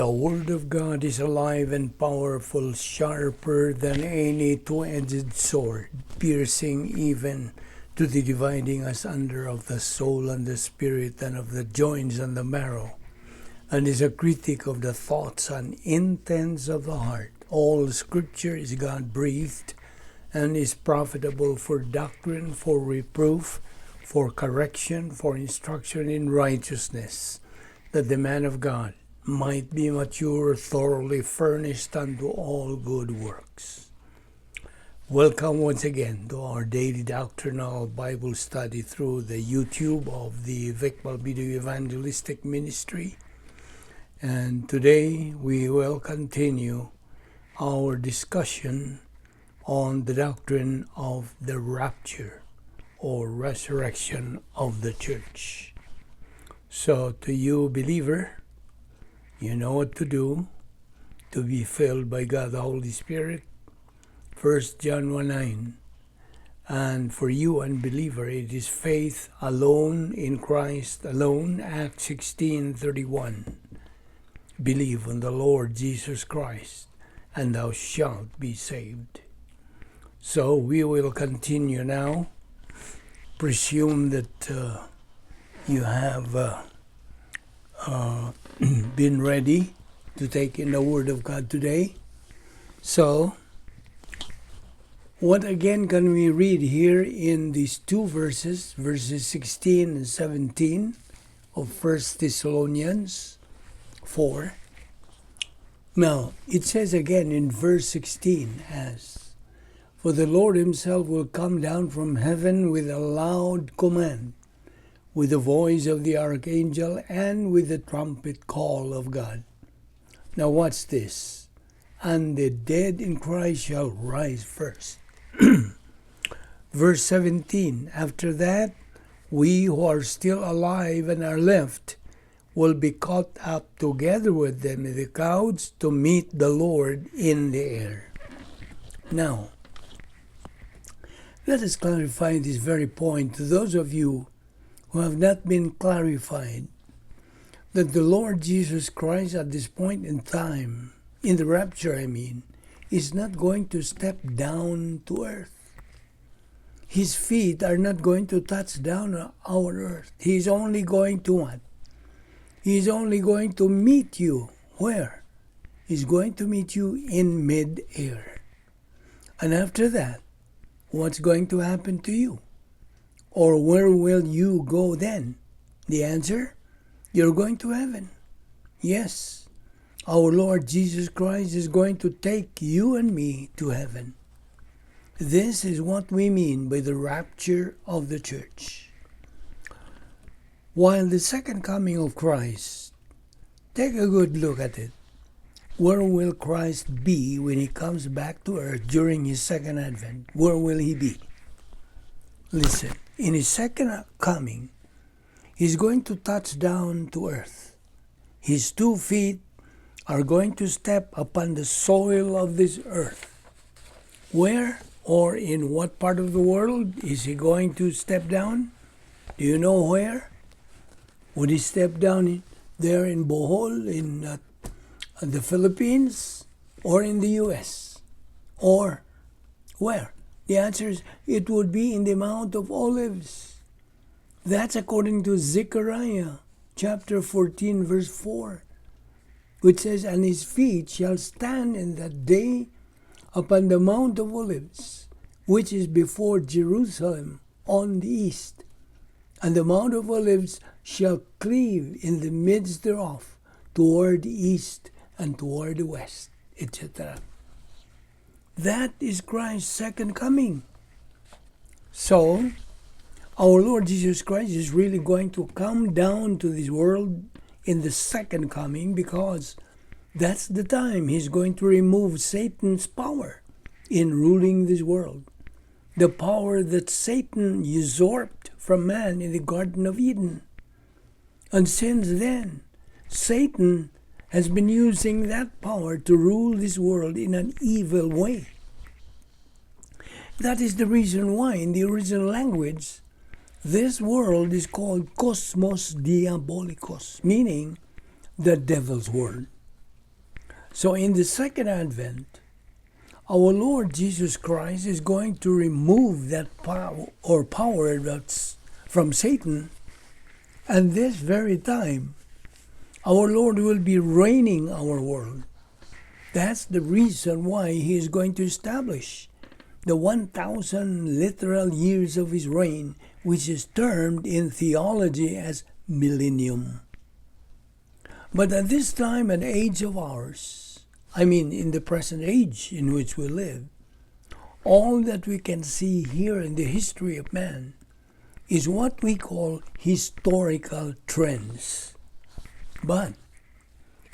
The Word of God is alive and powerful, sharper than any two-edged sword, piercing even to the dividing asunder of the soul and the spirit and of the joints and the marrow, and is a critic of the thoughts and intents of the heart. All Scripture is God-breathed and is profitable for doctrine, for reproof, for correction, for instruction in righteousness, that the man of God might be mature, thoroughly furnished unto all good works. Welcome once again to our daily doctrinal Bible study through the YouTube of the Balbido Evangelistic Ministry. And today we will continue our discussion on the doctrine of the rapture or resurrection of the church. So to you, believer, you know what to do to be filled by God the Holy Spirit. 1 John 1:9. And for you, unbeliever, it is faith alone in Christ alone. Acts 16:31. Believe on the Lord Jesus Christ, and thou shalt be saved. So we will continue now. Presume that you have been ready to take in the Word of God today. So, what again can we read here in these two verses 16 and 17 of 1 Thessalonians 4? Now, it says again in verse 16, as, "For the Lord himself will come down from heaven with a loud command, with the voice of the archangel, and with the trumpet call of God." Now what's this? "And the dead in Christ shall rise first." Verse 17, "After that, we who are still alive and are left will be caught up together with them in the clouds to meet the Lord in the air." Now, let us clarify this very point to those of you who have not been clarified, that the Lord Jesus Christ at this point in time, in the rapture is not going to step down to earth. His feet are not going to touch down on our earth. He's only going to what? He's only going to meet you. Where? He's going to meet you in mid-air. And after that, what's going to happen to you? Or where will you go then? The answer? You're going to heaven. Yes, our Lord Jesus Christ is going to take you and me to heaven. This is what we mean by the rapture of the church. While the second coming of Christ, take a good look at it. Where will Christ be when he comes back to earth during his second advent? Where will he be? Listen, in his second coming, he's going to touch down to earth. His 2 feet are going to step upon the soil of this earth. Where or in what part of the world is he going to step down? Do you know where? Would he step down there in Bohol, in the Philippines, or in the U.S.? Or where? The answer is, it would be in the Mount of Olives. That's according to Zechariah chapter 14 verse 4, which says, "And his feet shall stand in that day upon the Mount of Olives, which is before Jerusalem on the east. And the Mount of Olives shall cleave in the midst thereof toward the east and toward the west," etc. That is Christ's second coming. So, our Lord Jesus Christ is really going to come down to this world in the second coming, because that's the time he's going to remove Satan's power in ruling this world. The power that Satan usurped from man in the Garden of Eden. And since then, Satan has been using that power to rule this world in an evil way. That is the reason why in the original language, this world is called Cosmos Diabolicos, meaning the devil's world. So in the second advent, our Lord Jesus Christ is going to remove that power that's from Satan. And this very time, our Lord will be reigning our world. That's the reason why He is going to establish the 1,000 literal years of His reign, which is termed in theology as millennium. But at this time and age of ours, in the present age in which we live, all that we can see here in the history of man is what we call historical trends. But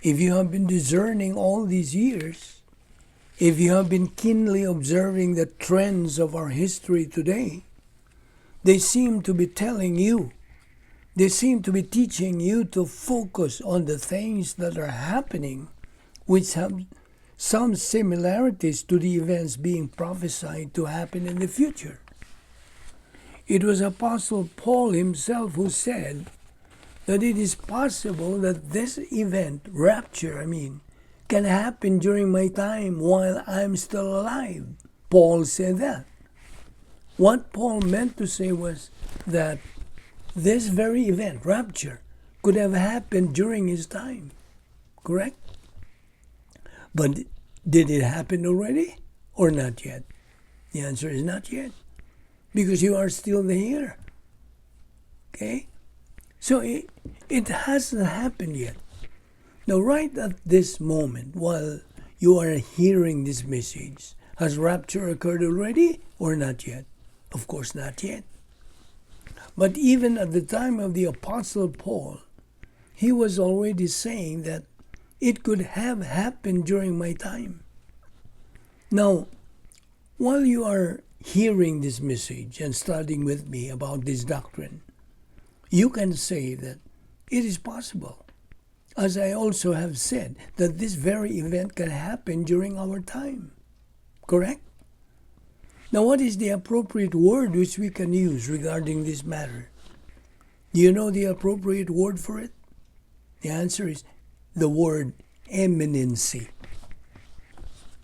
if you have been discerning all these years, if you have been keenly observing the trends of our history today, they seem to be telling you, they seem to be teaching you to focus on the things that are happening, which have some similarities to the events being prophesied to happen in the future. It was Apostle Paul himself who said that it is possible that this event, rapture, can happen during my time while I'm still alive. Paul said that. What Paul meant to say was that this very event, rapture, could have happened during his time. Correct? But did it happen already or not yet? The answer is not yet, because you are still here. Okay? So it hasn't happened yet. Now, right at this moment, while you are hearing this message, has rapture occurred already or not yet? Of course, not yet. But even at the time of the Apostle Paul, he was already saying that it could have happened during my time. Now, while you are hearing this message and studying with me about this doctrine, you can say that it is possible, as I also have said, that this very event can happen during our time. Correct? Now, what is the appropriate word which we can use regarding this matter? Do you know the appropriate word for it? The answer is the word imminency.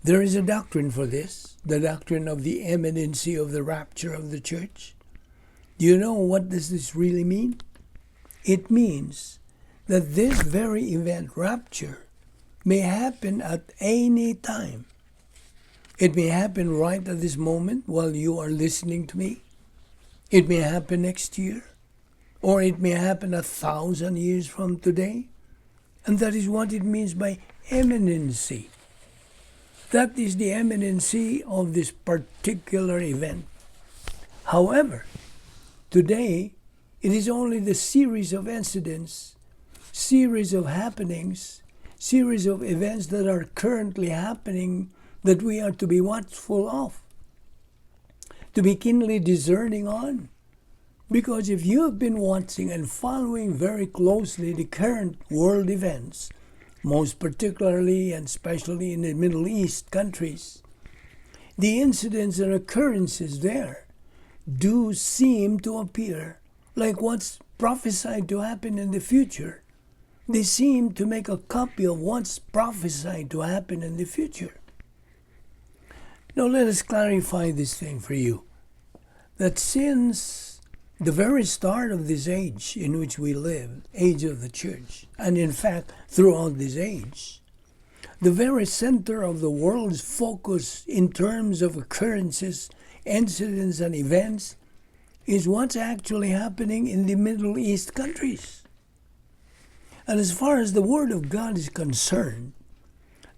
There is a doctrine for this, the doctrine of the imminency of the rapture of the church. Do you know what does this really mean? It means that this very event, rapture, may happen at any time. It may happen right at this moment while you are listening to me. It may happen next year, or it may happen 1,000 years from today. And that is what it means by imminency. That is the imminency of this particular event. However, today, it is only the series of incidents, series of happenings, series of events that are currently happening that we are to be watchful of, to be keenly discerning on. Because if you have been watching and following very closely the current world events, most particularly and especially in the Middle East countries, the incidents and occurrences there do seem to appear like what's prophesied to happen in the future. They seem to make a copy of what's prophesied to happen in the future. Now let us clarify this thing for you, that since the very start of this age in which we live, age of the church, and in fact throughout this age, the very center of the world's focus in terms of occurrences, incidents, and events is what's actually happening in the Middle East countries. And as far as the Word of God is concerned,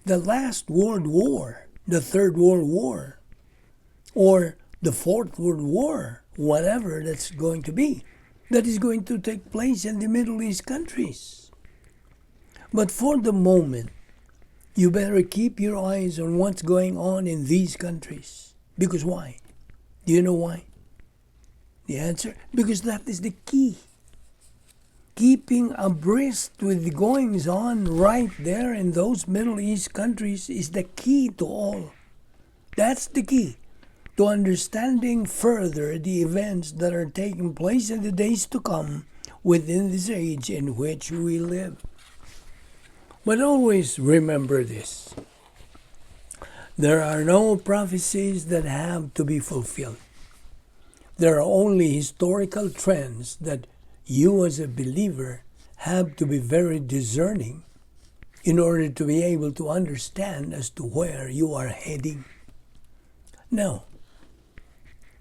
the last World War, the Third World War, or the Fourth World War, whatever that's going to be, that is going to take place in the Middle East countries. But for the moment, you better keep your eyes on what's going on in these countries. Because why? Do you know why? The answer? Because that is the key. Keeping abreast with the goings on right there in those Middle East countries is the key to all. That's the key to understanding further the events that are taking place in the days to come within this age in which we live. But always remember this. There are no prophecies that have to be fulfilled. There are only historical trends that you as a believer have to be very discerning in order to be able to understand as to where you are heading. Now,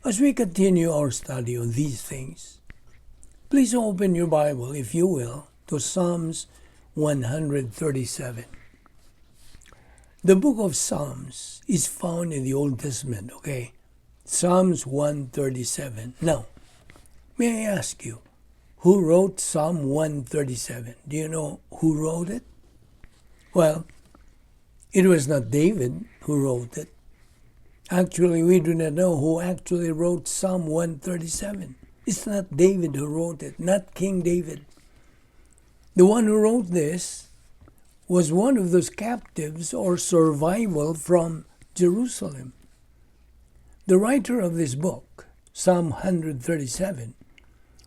as we continue our study on these things, please open your Bible, if you will, to Psalms 137. The book of Psalms is found in the Old Testament, okay? Psalms 137. Now, may I ask you, who wrote Psalm 137? Do you know who wrote it? Well, it was not David who wrote it. Actually, we do not know who actually wrote Psalm 137. It's not David who wrote it, not King David. The one who wrote this was one of those captives or survival from Jerusalem. The writer of this book, Psalm 137,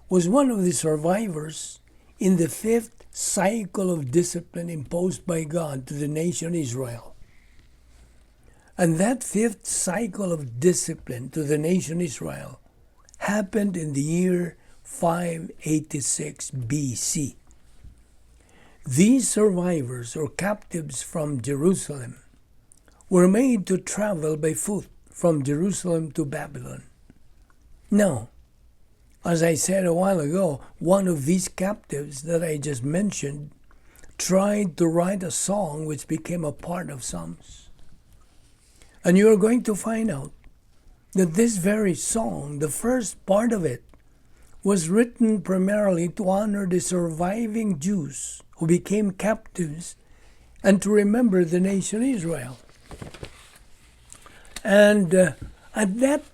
was one of the survivors in the fifth cycle of discipline imposed by God to the nation Israel. And that fifth cycle of discipline to the nation Israel happened in the year 586 BC. These survivors or captives from Jerusalem were made to travel by foot from Jerusalem to Babylon. Now, as I said a while ago, one of these captives that I just mentioned tried to write a song which became a part of Psalms. And you are going to find out that this very song, the first part of it, was written primarily to honor the surviving Jews who became captives and to remember the nation Israel. And at that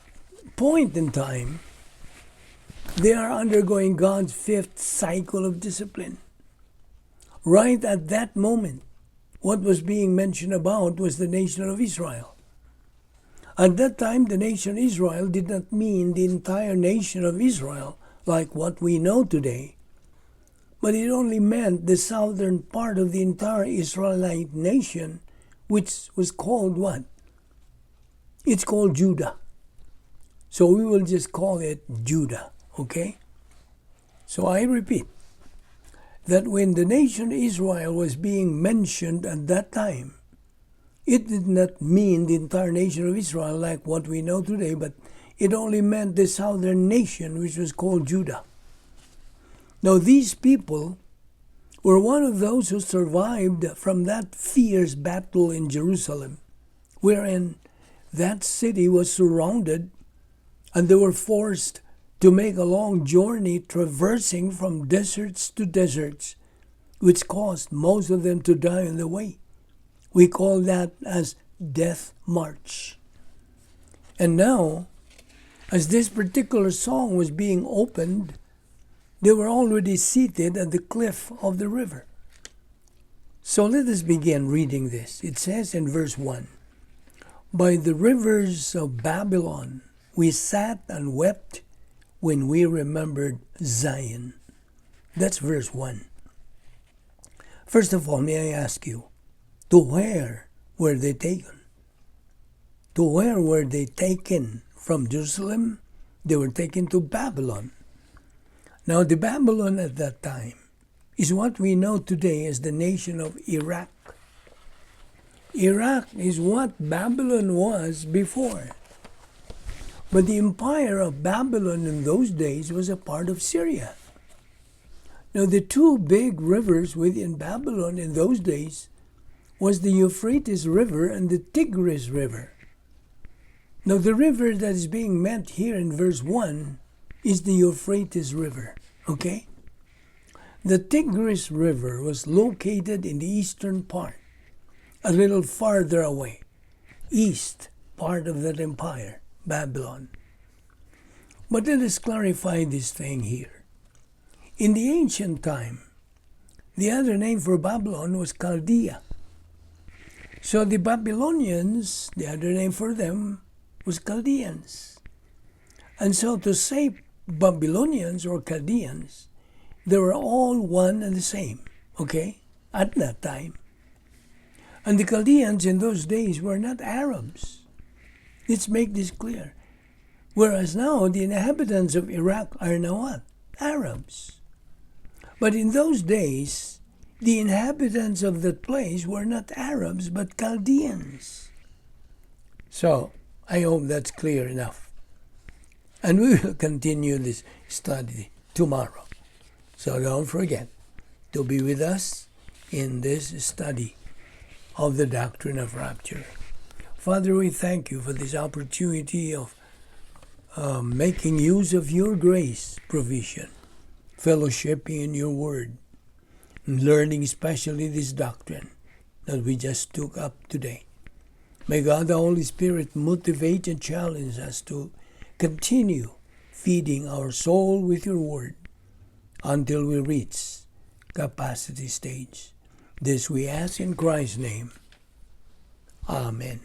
point in time, they are undergoing God's fifth cycle of discipline. Right at that moment, what was being mentioned about was the nation of Israel. At that time, the nation Israel did not mean the entire nation of Israel like what we know today, but it only meant the southern part of the entire Israelite nation, which was called what? It's called Judah. So we will just call it Judah, okay? So I repeat that when the nation Israel was being mentioned at that time, it did not mean the entire nation of Israel like what we know today, but it only meant the southern nation, which was called Judah. Now, these people were one of those who survived from that fierce battle in Jerusalem, wherein that city was surrounded and they were forced to make a long journey traversing from deserts to deserts, which caused most of them to die on the way. We call that as death march. And now, as this particular song was being opened, they were already seated at the cliff of the river. So let us begin reading this. It says in verse 1, "By the rivers of Babylon we sat and wept when we remembered Zion." That's verse 1. First of all, may I ask you, to where were they taken? To where were they taken? From Jerusalem, they were taken to Babylon. Now, the Babylon at that time is what we know today as the nation of Iraq. Iraq is what Babylon was before. But the empire of Babylon in those days was a part of Syria. Now, the two big rivers within Babylon in those days was the Euphrates River and the Tigris River. Now, the river that is being meant here in verse 1 is the Euphrates River, okay? The Tigris River was located in the eastern part, a little farther away, east part of that empire, Babylon. But let us clarify this thing here. In the ancient time, the other name for Babylon was Chaldea. So the Babylonians, the other name for them was Chaldeans. And so to say Babylonians or Chaldeans, they were all one and the same, okay, at that time. And the Chaldeans in those days were not Arabs. Let's make this clear. Whereas now, the inhabitants of Iraq are now what? Arabs. But in those days, the inhabitants of that place were not Arabs, but Chaldeans. So, I hope that's clear enough. And we will continue this study tomorrow. So don't forget to be with us in this study of the doctrine of rapture. Father, we thank you for this opportunity of making use of your grace provision, fellowshipping in your word, and learning especially this doctrine that we just took up today. May God the Holy Spirit motivate and challenge us to continue feeding our soul with your word until we reach capacity stage. This we ask in Christ's name. Amen.